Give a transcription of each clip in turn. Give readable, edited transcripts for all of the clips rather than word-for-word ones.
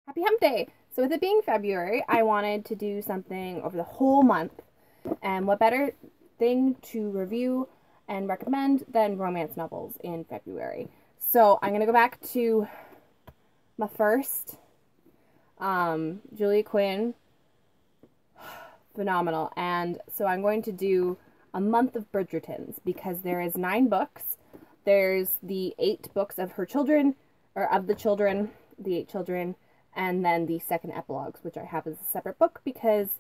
Happy Hump Day! So with it being February, I wanted to do something over the whole month. And what better thing to review and recommend than romance novels in February. So I'm going to go back to my first, Julia Quinn. Phenomenal. And so I'm going to do a month of Bridgertons because there is 9 books. There's the 8 books of her children, or of the children, the 8 children, and then the second epilogues, which I have as a separate book because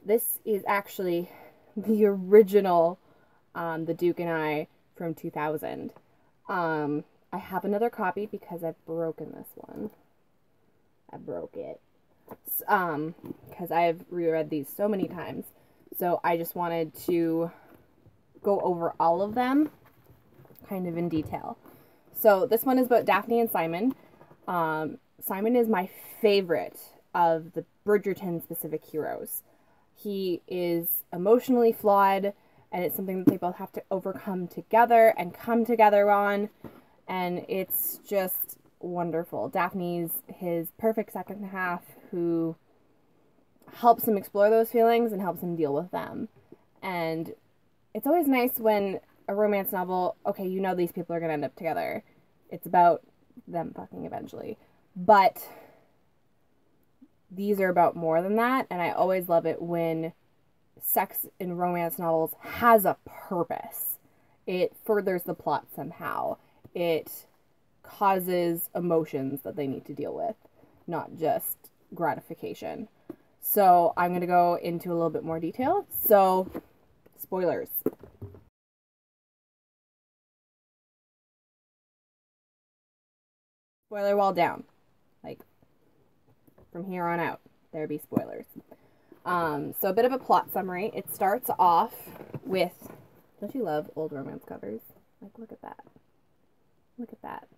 this is actually the original The Duke and I from 2000. I have another copy because I've broken this one. I broke it. Because I've reread these so many times. So I just wanted to go over all of them kind of in detail. So this one is about Daphne and Simon. Simon is my favorite of the Bridgerton specific heroes. He is emotionally flawed, and it's something that they both have to overcome together and come together on, and it's just wonderful. Daphne's his perfect second half who helps him explore those feelings and helps him deal with them. And it's always nice when a romance novel, okay, you know these people are going to end up together. It's about them fucking eventually. But these are about more than that, and I always love it when sex in romance novels has a purpose. It furthers the plot somehow. It causes emotions that they need to deal with, not just gratification. So I'm going to go into a little bit more detail. So, spoilers. Spoiler wall down. Like, from here on out, there be spoilers. So a bit of a plot summary. It starts off with, don't you love old romance covers? Like, look at that. Look at that.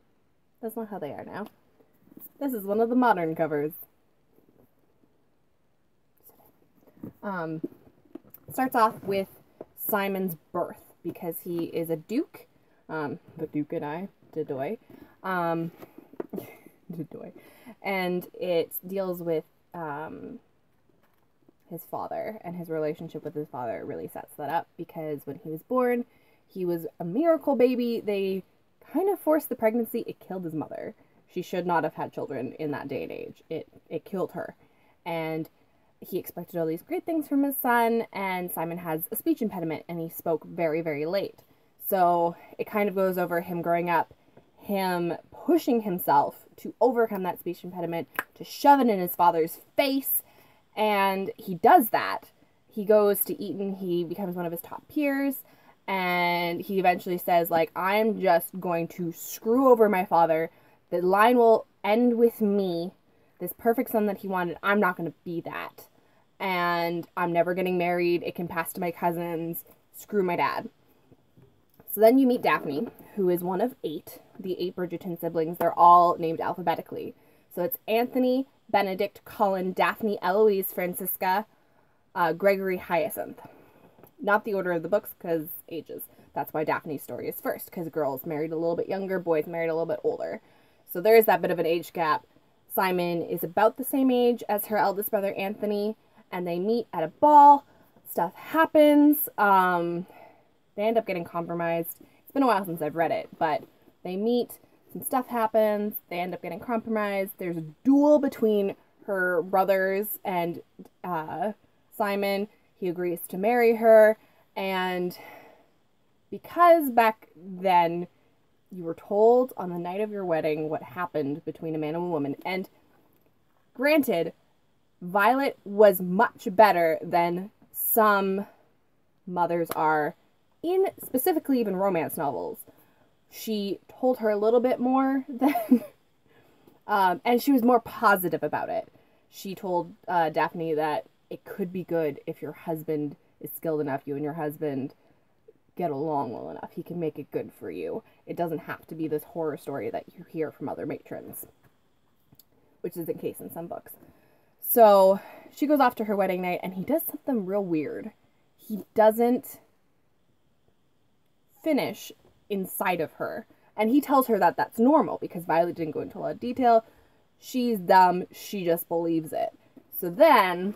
That's not how they are now. This is one of the modern covers. Starts off with Simon's birth because he is a duke. The Duke and I, Dedoy. Dedoy. And it deals with his father, and his relationship with his father really sets that up because when he was born, he was a miracle baby. They kind of forced the pregnancy. It killed his mother. She should not have had children in that day and age. It killed her. And he expected all these great things from his son, and Simon has a speech impediment, and he spoke very, very late. So it kind of goes over him growing up, him pushing himself to overcome that speech impediment, to shove it in his father's face, and he does that. He goes to Eton, he becomes one of his top peers, and he eventually says, like, I'm just going to screw over my father. The line will end with me. This perfect son that he wanted, I'm not going to be that. And I'm never getting married. It can pass to my cousins. Screw my dad. So then you meet Daphne, who is one of 8, the 8 Bridgerton siblings. They're all named alphabetically. So it's Anthony, Benedict, Colin, Daphne, Eloise, Francisca, Gregory, Hyacinth. Not the order of the books, because ages. That's why Daphne's story is first, because girls married a little bit younger, boys married a little bit older. So there is that bit of an age gap. Simon is about the same age as her eldest brother, Anthony, and they meet at a ball. Stuff happens. They end up getting compromised. It's been a while since I've read it, but they meet, some stuff happens, they end up getting compromised. There's a duel between her brothers and Simon. He agrees to marry her, and because back then you were told on the night of your wedding what happened between a man and a woman, and granted, Violet was much better than some mothers are in specifically even romance novels. She told her a little bit more than and she was more positive about it. She told Daphne that it could be good if your husband is skilled enough, you and your husband get along well enough. He can make it good for you. It doesn't have to be this horror story that you hear from other matrons, which is the case in some books. So she goes off to her wedding night, and he does something real weird. He doesn't finish inside of her. And he tells her that that's normal because Violet didn't go into a lot of detail. She's dumb. She just believes it. So then,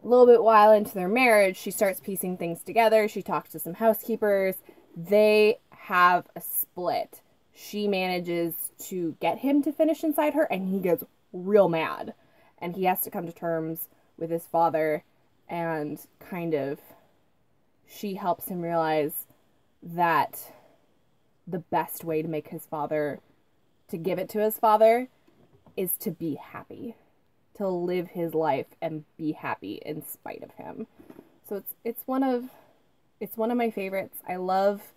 a little bit while into their marriage, she starts piecing things together. She talks to some housekeepers. They have a split. She manages to get him to finish inside her, and he gets real mad. And he has to come to terms with his father, and kind of, she helps him realize that the best way to make his father, to give it to his father, is to be happy. To live his life and be happy in spite of him. So it's one of my favorites. I love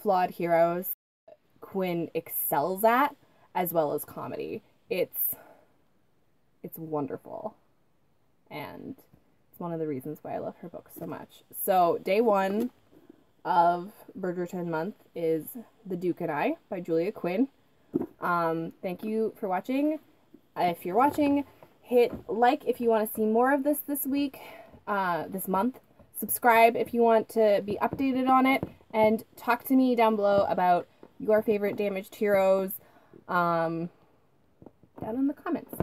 flawed heroes. Quinn excels at, as well as comedy. It's wonderful. And it's one of the reasons why I love her book so much. So day 1 of Bridgerton month is The Duke and I by Julia Quinn. Thank you for watching. If you're watching, hit like if you want to see more of this week, this month. Subscribe if you want to be updated on it, and talk to me down below about your favorite damaged heroes down in the comments.